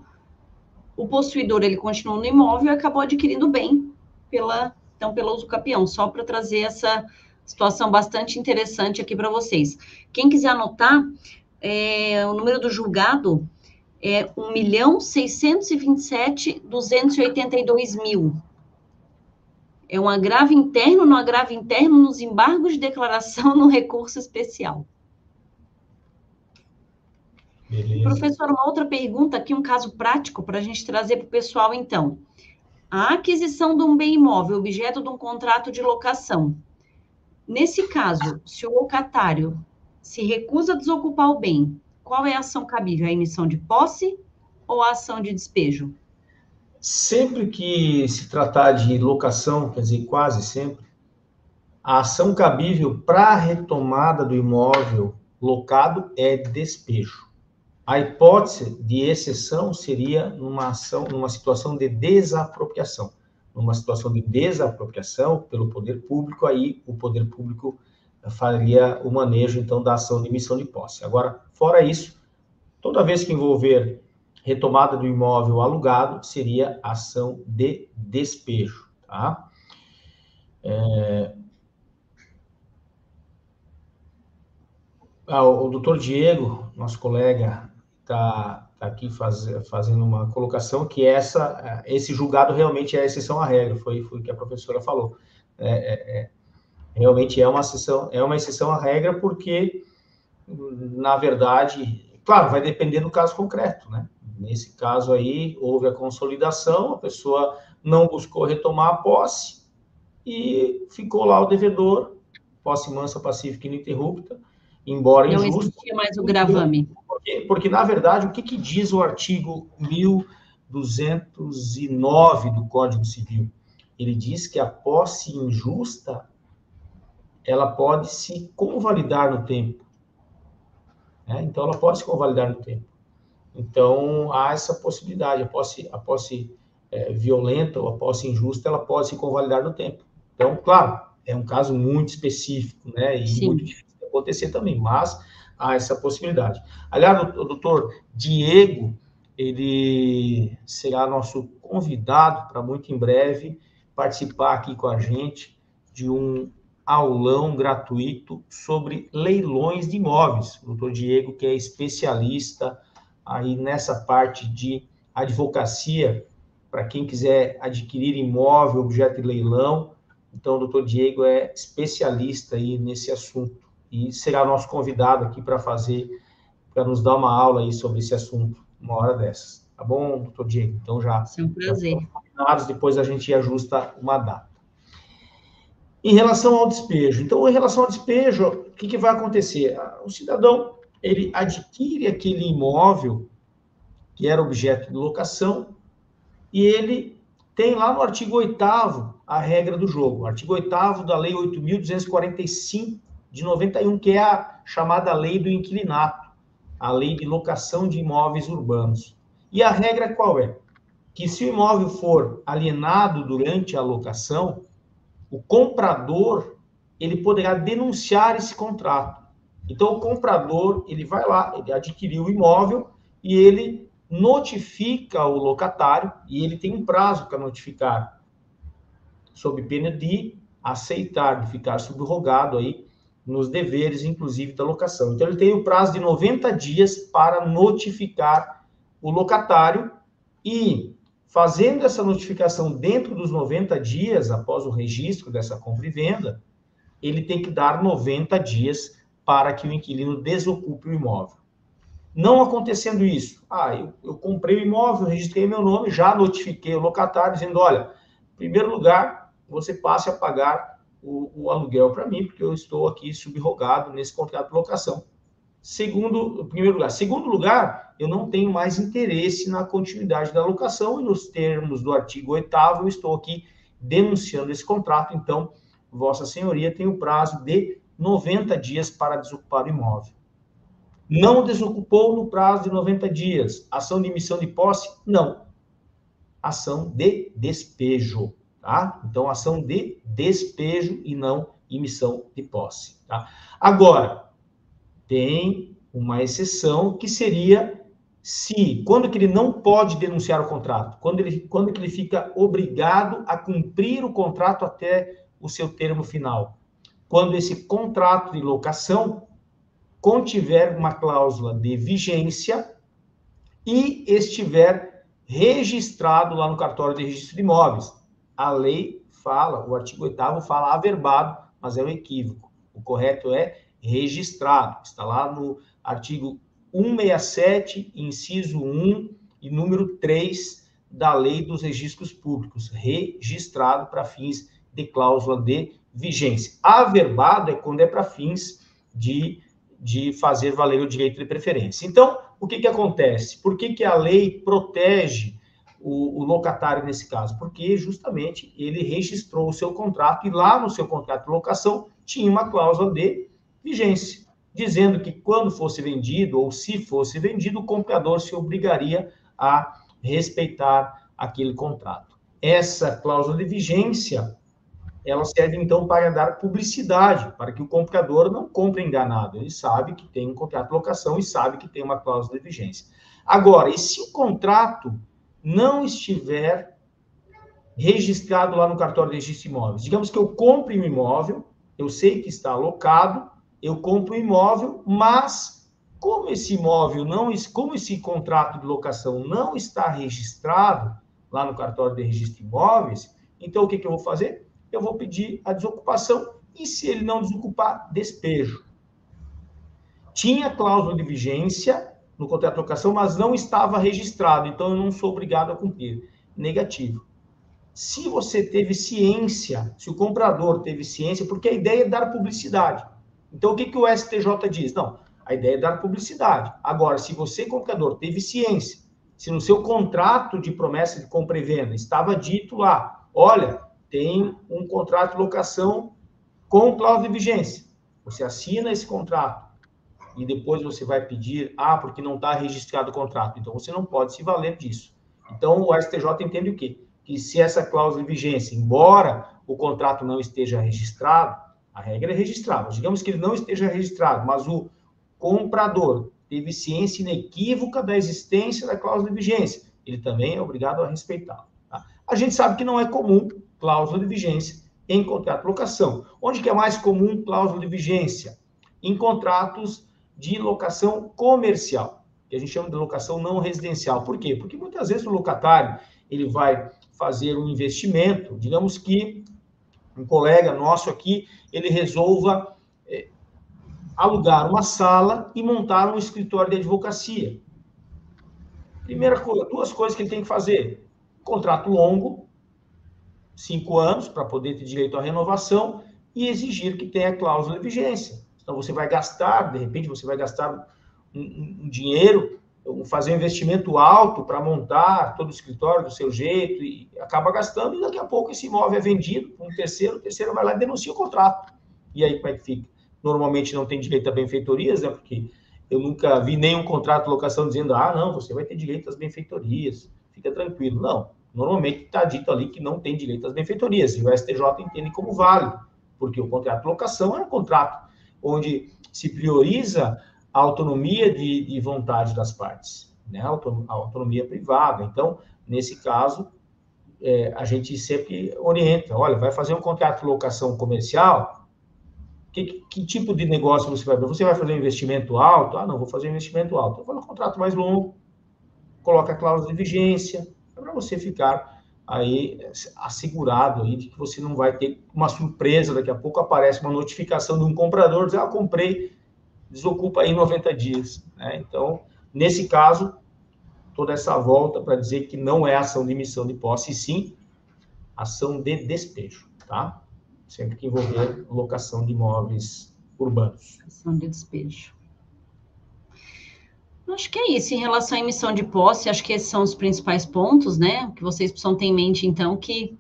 o possuidor, ele continuou no imóvel e acabou adquirindo bem pela usucapião, só para trazer essa situação bastante interessante aqui para vocês. Quem quiser anotar, o número do julgado é 1.627.282.000. É um agravo interno, no agravo interno, nos embargos de declaração, no recurso especial. Beleza. Professor, uma outra pergunta aqui, um caso prático para a gente trazer para o pessoal, então. A aquisição de um bem imóvel, objeto de um contrato de locação. Nesse caso, se o locatário se recusa a desocupar o bem, qual é a ação cabível? A emissão de posse ou a ação de despejo? Sempre que se tratar de locação, quer dizer, quase sempre, A ação cabível para a retomada do imóvel locado é despejo. A hipótese de exceção seria numa situação de desapropriação. Numa situação de desapropriação pelo poder público, aí o poder público faria o manejo, então, da ação de emissão de posse. Agora, fora isso, toda vez que envolver retomada do imóvel alugado, seria ação de despejo, tá? O doutor Diego, nosso colega, está aqui fazendo uma colocação que esse julgado realmente é a exceção à regra, foi o que a professora falou. Realmente é uma exceção à regra, porque, na verdade, claro, vai depender do caso concreto, né? Nesse caso aí, houve a consolidação, a pessoa não buscou retomar a posse e ficou lá o devedor, posse mansa, pacífica e ininterrupta, embora injusta. Não existia mais o gravame. Porque, na verdade, o que diz o artigo 1209 do Código Civil? Ele diz que a posse injusta, ela pode se convalidar no tempo. Né? Então, ela pode se convalidar no tempo. Então, há essa possibilidade. A posse violenta ou a posse injusta, ela pode se convalidar no tempo. Então, claro, é um caso muito específico, né? E Sim. muito difícil de acontecer também, mas há essa possibilidade. Aliás, o doutor Diego, ele será nosso convidado para muito em breve participar aqui com a gente de um aulão gratuito sobre leilões de imóveis. O doutor Diego, que é especialista aí nessa parte de advocacia, para quem quiser adquirir imóvel, objeto de leilão. Então, o doutor Diego é especialista aí nesse assunto e será nosso convidado aqui para nos dar uma aula aí sobre esse assunto, uma hora dessas. Tá bom, doutor Diego? Então, É um prazer. Depois a gente ajusta uma data. Em relação ao despejo. Então, em relação ao despejo, o que vai acontecer? O cidadão, ele adquire aquele imóvel que era objeto de locação e ele tem lá no artigo 8º a regra do jogo. O artigo 8º da Lei 8.245 de 91, que é a chamada Lei do Inquilinato, a Lei de Locação de Imóveis Urbanos. E a regra qual é? Que se o imóvel for alienado durante a locação, o comprador, ele poderá denunciar esse contrato. Então, o comprador, ele vai lá, ele adquiriu o imóvel e ele notifica o locatário, e ele tem um prazo para notificar, sob pena de aceitar, de ficar subrogado aí nos deveres, inclusive, da locação. Então, ele tem o prazo de 90 dias para notificar o locatário e, fazendo essa notificação dentro dos 90 dias, após o registro dessa compra e venda, ele tem que dar 90 dias para que o inquilino desocupe o imóvel. Não acontecendo isso, eu comprei o imóvel, registrei meu nome, já notifiquei o locatário, dizendo, olha, em primeiro lugar, você passe a pagar o aluguel para mim, porque eu estou aqui subrogado nesse contrato de locação. Primeiro lugar. Segundo lugar, eu não tenho mais interesse na continuidade da locação, e nos termos do artigo 8º, eu estou aqui denunciando esse contrato, então, Vossa Senhoria tem o prazo de 90 dias para desocupar o imóvel. Não desocupou no prazo de 90 dias. Ação de emissão de posse? Não. Ação de despejo, tá? Então, ação de despejo e não emissão de posse, tá? Agora, tem uma exceção que seria quando que ele não pode denunciar o contrato, quando que ele fica obrigado a cumprir o contrato até o seu termo final. Quando esse contrato de locação contiver uma cláusula de vigência e estiver registrado lá no cartório de registro de imóveis. A lei fala, o artigo 8º fala averbado, mas é um equívoco. O correto é registrado. Está lá no artigo 167, inciso 1 e número 3 da Lei dos Registros Públicos. Registrado para fins de cláusula de vigência. Averbado é quando é para fins de fazer valer o direito de preferência. Então, o que acontece? Por que a lei protege o locatário nesse caso? Porque justamente ele registrou o seu contrato e lá no seu contrato de locação tinha uma cláusula de vigência, dizendo que quando fosse vendido ou se fosse vendido, o comprador se obrigaria a respeitar aquele contrato. Essa cláusula de vigência, ela serve então para dar publicidade, para que o comprador não compre enganado. Ele sabe que tem um contrato de locação e sabe que tem uma cláusula de vigência. Agora, e se o contrato não estiver registrado lá no cartório de registro de imóveis? Digamos que eu compre um imóvel, eu sei que está alocado, eu compro um imóvel, mas como esse imóvel como esse contrato de locação não está registrado lá no cartório de registro de imóveis, então o que eu vou fazer? Eu vou pedir a desocupação e se ele não desocupar, despejo. Tinha cláusula de vigência no contrato de locação, mas não estava registrado, então eu não sou obrigado a cumprir. Negativo. Se você teve ciência, se o comprador teve ciência, porque a ideia é dar publicidade. Então, o que o STJ diz? Não, a ideia é dar publicidade. Agora, se você, comprador, teve ciência, se no seu contrato de promessa de compra e venda estava dito lá, olha, tem um contrato de locação com cláusula de vigência, você assina esse contrato e depois você vai pedir, porque não está registrado o contrato, então você não pode se valer disso. Então, o STJ entende o quê? Que se essa cláusula de vigência, embora o contrato não esteja registrado, a regra é registrada. Digamos que ele não esteja registrado, mas o comprador teve ciência inequívoca da existência da cláusula de vigência. Ele também é obrigado a respeitá-la. Tá? A gente sabe que não é comum cláusula de vigência em contrato de locação. Onde que é mais comum cláusula de vigência? Em contratos de locação comercial, que a gente chama de locação não residencial. Por quê? Porque muitas vezes o locatário ele vai fazer um investimento, digamos que um colega nosso aqui, ele resolva alugar uma sala e montar um escritório de advocacia. Primeira coisa, duas coisas que ele tem que fazer. Contrato longo, 5 anos, para poder ter direito à renovação, e exigir que tenha cláusula de vigência. Então, você vai gastar, de repente, você vai gastar um dinheiro, fazer um investimento alto para montar todo o escritório do seu jeito, e acaba gastando, e daqui a pouco esse imóvel é vendido para um terceiro, o terceiro vai lá e denuncia o contrato. E aí, como é que fica? Normalmente não tem direito a benfeitorias, né? Porque eu nunca vi nenhum contrato de locação dizendo, não, você vai ter direito às benfeitorias, fica tranquilo. Não, normalmente está dito ali que não tem direito às benfeitorias, e o STJ entende como válido, porque o contrato de locação é um contrato onde se prioriza a autonomia de vontade das partes, né? A autonomia privada. Então, nesse caso, a gente sempre orienta, olha, vai fazer um contrato de locação comercial, que tipo de negócio você vai fazer? Você vai fazer um investimento alto? Não, vou fazer um investimento alto. Eu vou no contrato mais longo, coloca a cláusula de vigência, para você ficar aí assegurado aí de que você não vai ter uma surpresa, daqui a pouco aparece uma notificação de um comprador, diz, comprei, desocupa aí 90 dias, né? Então, nesse caso, toda essa volta para dizer que não é ação de emissão de posse, e sim ação de despejo, tá? Sempre que envolver locação de imóveis urbanos. Ação de despejo. Acho que é isso. Em relação à emissão de posse, acho que esses são os principais pontos, né? Que vocês precisam ter em mente, então, que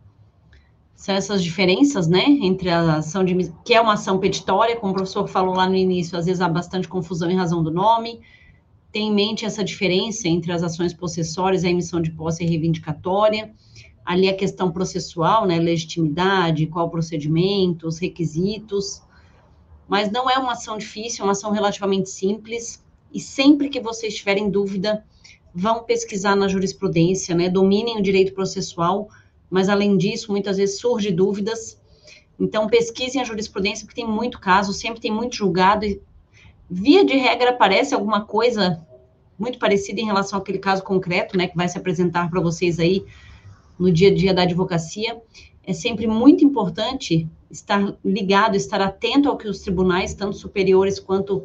são essas diferenças, né? Entre a ação que é uma ação petitória, como o professor falou lá no início, às vezes há bastante confusão em razão do nome. Tem em mente essa diferença entre as ações possessórias, a emissão de posse e reivindicatória. Ali a questão processual, né? Legitimidade, qual o procedimento, os requisitos. Mas não é uma ação difícil, é uma ação relativamente simples. E sempre que vocês tiverem dúvida, vão pesquisar na jurisprudência, né? Dominem o direito processual, mas além disso, muitas vezes surgem dúvidas. Então, pesquisem a jurisprudência, porque tem muito caso, sempre tem muito julgado, e via de regra aparece alguma coisa muito parecida em relação àquele caso concreto, né? Que vai se apresentar para vocês aí no dia a dia da advocacia. É sempre muito importante estar ligado, estar atento ao que os tribunais, tanto superiores quanto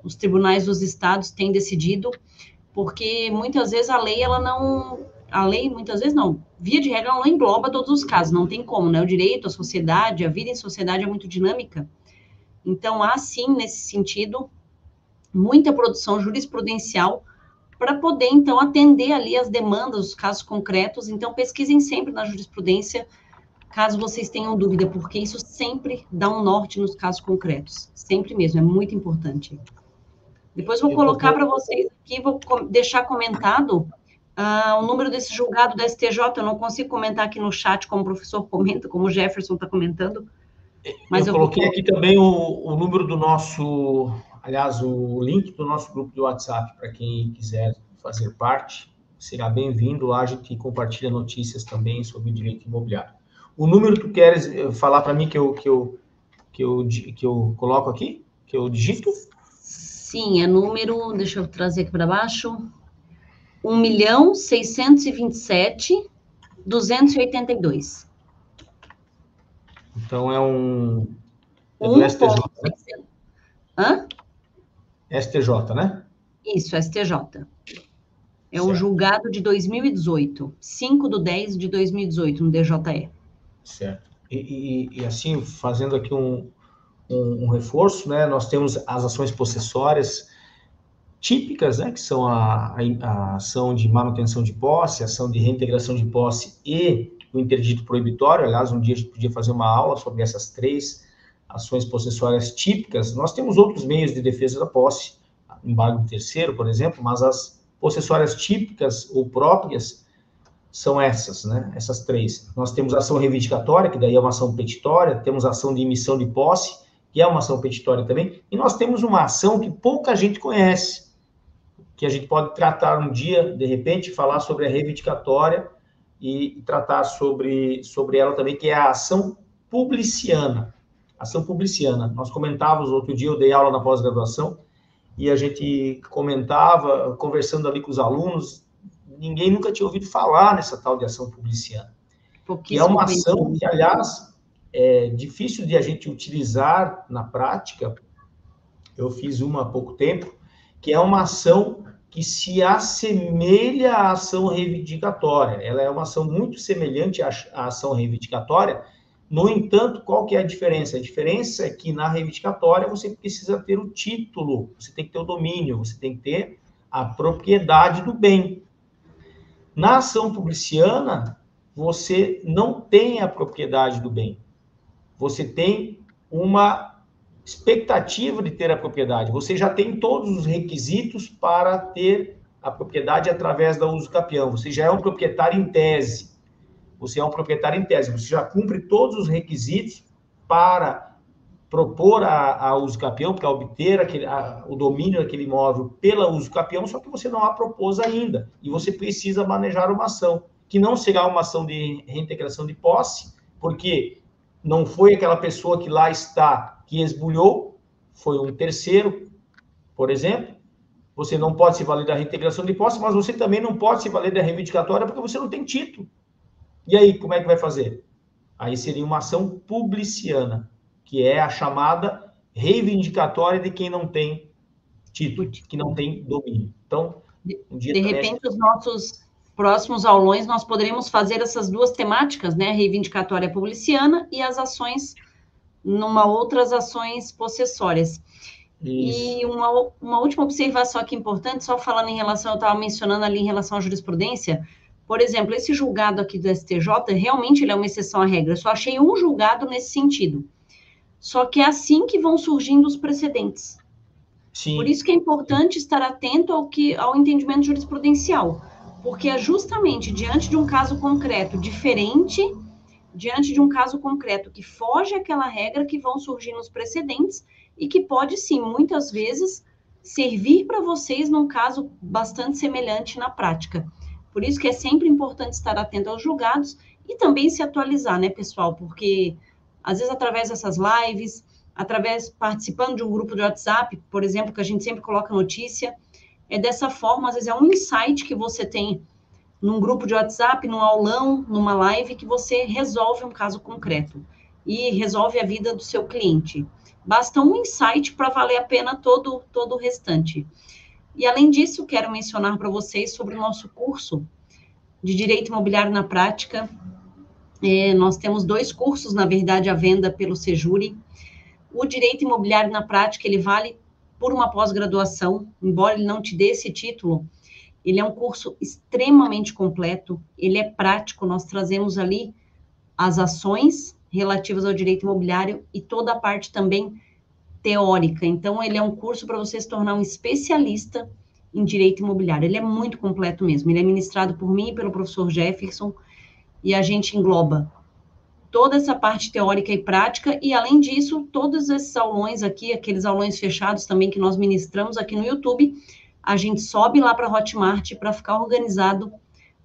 os tribunais dos estados, têm decidido, porque muitas vezes muitas vezes não, via de regra, ela não engloba todos os casos, não tem como, né? O direito, a sociedade, a vida em sociedade é muito dinâmica. Então, há sim, nesse sentido, muita produção jurisprudencial para poder, então, atender ali as demandas, os casos concretos. Então, pesquisem sempre na jurisprudência, caso vocês tenham dúvida, porque isso sempre dá um norte nos casos concretos. Sempre mesmo, é muito importante. Depois vou colocar para vocês aqui, vou deixar comentado o número desse julgado da STJ. Eu não consigo comentar aqui no chat como o professor comenta, como o Jefferson está comentando. Mas eu coloquei aqui também o número do nosso, aliás, o link do nosso grupo de WhatsApp, para quem quiser fazer parte, será bem-vindo. Lá a gente compartilha notícias também sobre direito imobiliário. O número tu queres falar para mim que eu coloco aqui? Que eu digito? Sim, é número, deixa eu trazer aqui para baixo, 1.627.282. Então é do STJ, né? Hã? STJ, né? Isso, STJ. É um julgado de 2018, 5/10/2018, no DJE. Certo. E assim, fazendo aqui um reforço, né? Nós temos as ações possessórias típicas, né? Que são a ação de manutenção de posse, a ação de reintegração de posse e o interdito proibitório. Aliás, um dia a gente podia fazer uma aula sobre essas 3 ações possessórias típicas. Nós temos outros meios de defesa da posse, embargo de terceiro, por exemplo, mas as possessórias típicas ou próprias são essas, né? Essas 3. Nós temos a ação reivindicatória, que daí é uma ação petitória, temos a ação de emissão de posse, que é uma ação petitória também, e nós temos uma ação que pouca gente conhece, que a gente pode tratar um dia, de repente, falar sobre a reivindicatória e tratar sobre ela também, que é a ação publiciana. Ação publiciana. Nós comentávamos outro dia, eu dei aula na pós-graduação, e a gente comentava, conversando ali com os alunos, ninguém nunca tinha ouvido falar nessa tal de ação publiciana. Que é uma ação que, aliás, é difícil de a gente utilizar na prática. Eu fiz uma há pouco tempo, que é uma ação que se assemelha à ação reivindicatória. Ela é uma ação muito semelhante à ação reivindicatória. No entanto, qual que é a diferença? A diferença é que na reivindicatória você precisa ter o título, você tem que ter o domínio, você tem que ter a propriedade do bem. Na ação publiciana, você não tem a propriedade do bem. Você tem uma expectativa de ter a propriedade. Você já tem todos os requisitos para ter a propriedade através da uso capião. Você já é um proprietário em tese. Você é um proprietário em tese. Você já cumpre todos os requisitos para propor a uso capião, para obter o domínio daquele imóvel pela uso capião, só que você não a propôs ainda. E você precisa manejar uma ação, que não será uma ação de reintegração de posse, porque não foi aquela pessoa que lá está que esbulhou, foi um terceiro, por exemplo. Você não pode se valer da reintegração de posse, mas você também não pode se valer da reivindicatória porque você não tem título. E aí, como é que vai fazer? Aí seria uma ação publiciana, que é a chamada reivindicatória de quem não tem título, que não tem domínio. Então, de repente, os nossos próximos aulões, nós poderíamos fazer essas 2 temáticas, né? Reivindicatória publiciana e as ações, outras ações possessórias. Isso. E uma última observação aqui importante, só falando em relação, eu estava mencionando ali em relação à jurisprudência. Por exemplo, esse julgado aqui do STJ, realmente ele é uma exceção à regra. Eu só achei um julgado nesse sentido. Só que é assim que vão surgindo os precedentes. Sim. Por isso que é importante estar atento ao entendimento jurisprudencial. Porque é justamente diante de um caso concreto diferente, diante de um caso concreto que foge àquela regra, que vão surgindo os precedentes e que pode, sim, muitas vezes, servir para vocês num caso bastante semelhante na prática. Por isso que é sempre importante estar atento aos julgados e também se atualizar, né, pessoal? Porque, às vezes, através dessas lives, participando de um grupo de WhatsApp, por exemplo, que a gente sempre coloca notícia, é dessa forma, às vezes é um insight que você tem num grupo de WhatsApp, num aulão, numa live, que você resolve um caso concreto e resolve a vida do seu cliente. Basta um insight para valer a pena todo o restante. E, além disso, quero mencionar para vocês sobre o nosso curso de Direito Imobiliário na Prática. Nós temos 2 cursos, na verdade, à venda pelo Sejuri. O Direito Imobiliário na Prática, ele vale por uma pós-graduação, embora ele não te dê esse título, Ele é um curso extremamente completo, ele é prático, nós trazemos ali as ações relativas ao direito imobiliário e toda a parte também teórica. Então, ele é um curso para você se tornar um especialista em direito imobiliário. Ele é muito completo mesmo. Ele é ministrado por mim e pelo professor Jefferson, e a gente engloba toda essa parte teórica e prática, e além disso, todos esses aulões aqui, aqueles aulões fechados também que nós ministramos aqui no YouTube, a gente sobe lá para a Hotmart para ficar organizado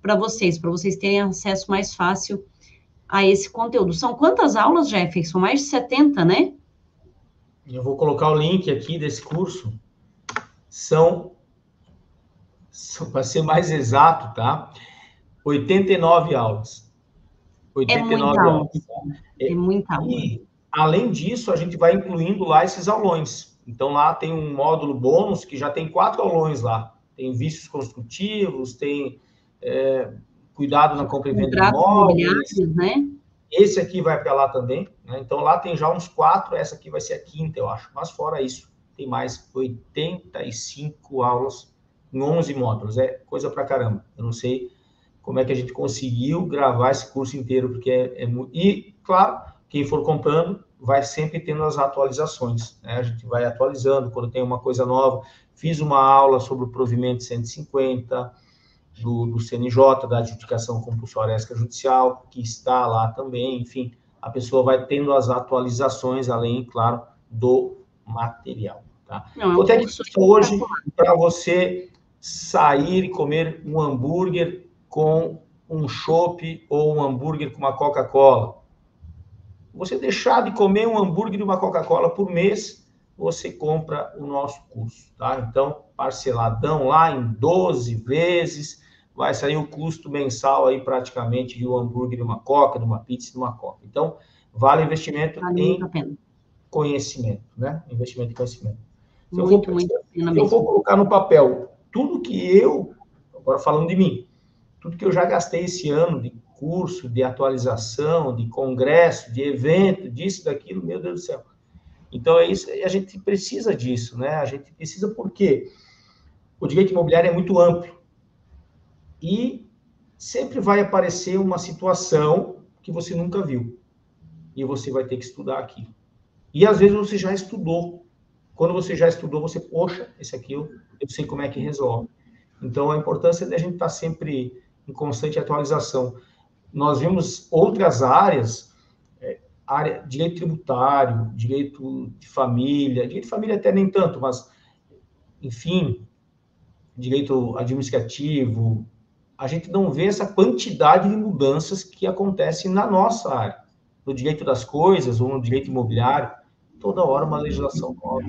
para vocês terem acesso mais fácil a esse conteúdo. São quantas aulas, Jefferson? Mais de 70, né? Eu vou colocar o link aqui desse curso. São para ser mais exato, tá? 89 aulas. 89 aulas. É muita aula. E, além disso, a gente vai incluindo lá esses aulões. Então, lá tem um módulo bônus que já tem 4 aulões lá. Tem vícios construtivos, tem cuidado na compra e venda de imóveis, né? Esse aqui vai para lá também, né? Então, lá tem já uns 4, essa aqui vai ser a 5ª, eu acho. Mas, fora isso, tem mais 85 aulas em 11 módulos. É coisa pra caramba. Eu não sei como é que a gente conseguiu gravar esse curso inteiro, porque é muito... E, claro, quem for comprando vai sempre tendo as atualizações, né? A gente vai atualizando quando tem uma coisa nova. Fiz uma aula sobre o provimento 150 do CNJ, da adjudicação compulsória extrajudicial, que está lá também. Enfim, a pessoa vai tendo as atualizações, além, claro, do material. Tá? Quanto é que custa hoje para você sair e comer um hambúrguer com um chopp ou um hambúrguer com uma Coca-Cola? Você deixar de comer um hambúrguer e uma Coca-Cola por mês, você compra o nosso curso, tá? Então, parceladão lá em 12 vezes, vai sair o custo mensal aí praticamente de um hambúrguer, de uma Coca, de uma pizza, de uma Coca. Então, vale o investimento em conhecimento, né? Investimento em conhecimento. Se eu for colocar no papel tudo que eu, agora falando de mim, tudo que eu já gastei esse ano de curso, de atualização, de congresso, de evento, disso, daquilo, meu Deus do céu. Então, é isso, a gente precisa disso, né? A gente precisa porque o direito imobiliário é muito amplo e sempre vai aparecer uma situação que você nunca viu e você vai ter que estudar aquilo. E, às vezes, você já estudou. Quando você já estudou, você, poxa, esse aqui eu sei como é que resolve. Então, a importância da gente estar sempre em constante atualização. Nós vimos outras áreas, direito tributário, direito de família até nem tanto, mas, enfim, direito administrativo, a gente não vê essa quantidade de mudanças que acontecem na nossa área. No direito das coisas ou no direito imobiliário, toda hora uma legislação nova.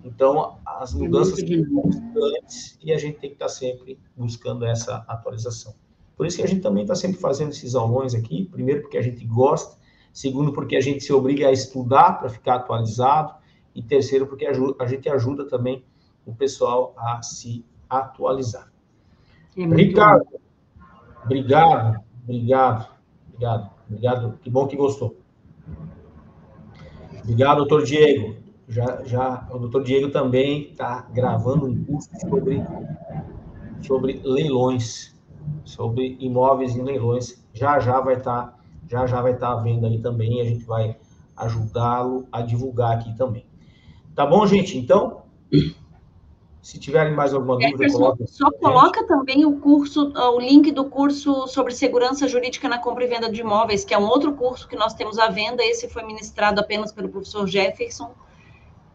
Então, as mudanças são constantes e a gente tem que estar sempre buscando essa atualização. Por isso que a gente também está sempre fazendo esses aulões aqui, primeiro porque a gente gosta, segundo porque a gente se obriga a estudar para ficar atualizado, e terceiro porque a gente ajuda também o pessoal a se atualizar. Ricardo, obrigado. Que bom que gostou. Obrigado, doutor Diego. O doutor Diego também está gravando um curso sobre leilões, sobre imóveis em leilões. Já vai estar à venda aí também, e a gente vai ajudá-lo a divulgar aqui também. Tá bom, gente? Então, se tiverem mais alguma dúvida, coloca. Só coloca também o link do curso sobre segurança jurídica na compra e venda de imóveis, que é um outro curso que nós temos à venda. Esse foi ministrado apenas pelo professor Jefferson.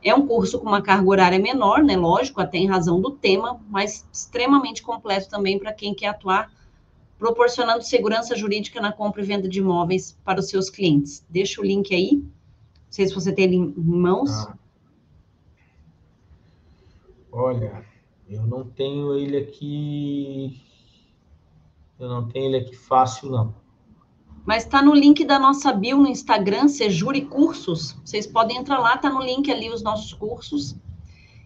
É um curso com uma carga horária menor, né? Lógico, até em razão do tema, mas extremamente completo também para quem quer atuar, proporcionando segurança jurídica na compra e venda de imóveis para os seus clientes. Deixa o link aí. Não sei se você tem ele em mãos. Olha, eu não tenho ele aqui fácil, não. Mas está no link da nossa bio no Instagram, Sejure Cursos. Vocês podem entrar lá, está no link ali os nossos cursos. Isso,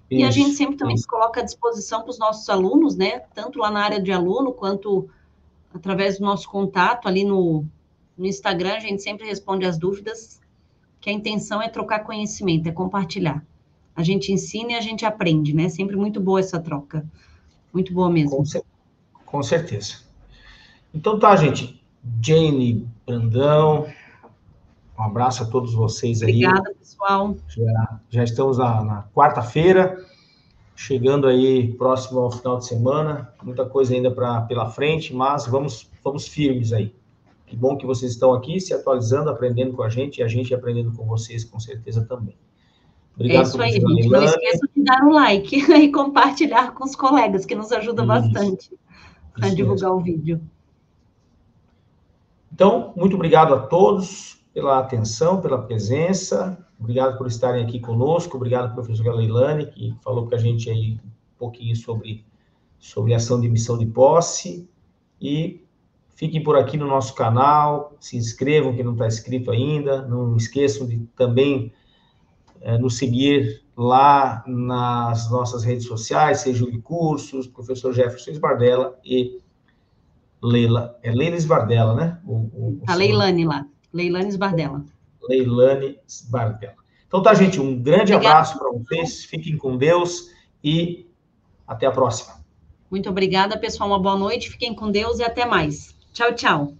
e a gente sempre também se coloca à disposição para os nossos alunos, né? Tanto lá na área de aluno, quanto através do nosso contato ali no Instagram. A gente sempre responde as dúvidas, que a intenção é trocar conhecimento, é compartilhar. A gente ensina e a gente aprende, né? Sempre muito boa essa troca. Muito boa mesmo. Com certeza. Então tá, gente. Jane Brandão, um abraço a todos vocês aí. Obrigada, pessoal. Já estamos na quarta-feira, chegando aí próximo ao final de semana, muita coisa ainda pela frente, mas vamos firmes aí. Que bom que vocês estão aqui se atualizando, aprendendo com a gente, e a gente aprendendo com vocês, com certeza também. Obrigado, isso aí, gente. Não esqueça de dar um like e compartilhar com os colegas, que nos ajuda bastante a divulgar o vídeo. Então, muito obrigado a todos pela atenção, pela presença. Obrigado por estarem aqui conosco. Obrigado, professora Leilane, que falou com a gente aí um pouquinho sobre ação de emissão de posse. E fiquem por aqui no nosso canal, se inscrevam, quem não está inscrito ainda. Não esqueçam de também nos seguir lá nas nossas redes sociais, seja o Cursos, professor Jefferson Sbardella e Leila. É Leila Sbardella, né? A Leilane lá. Leilane Sbardella. Leilane Sbardella. Então tá, gente, um grande abraço para vocês, fiquem com Deus e até a próxima. Muito obrigada, pessoal, uma boa noite, fiquem com Deus e até mais. Tchau, tchau.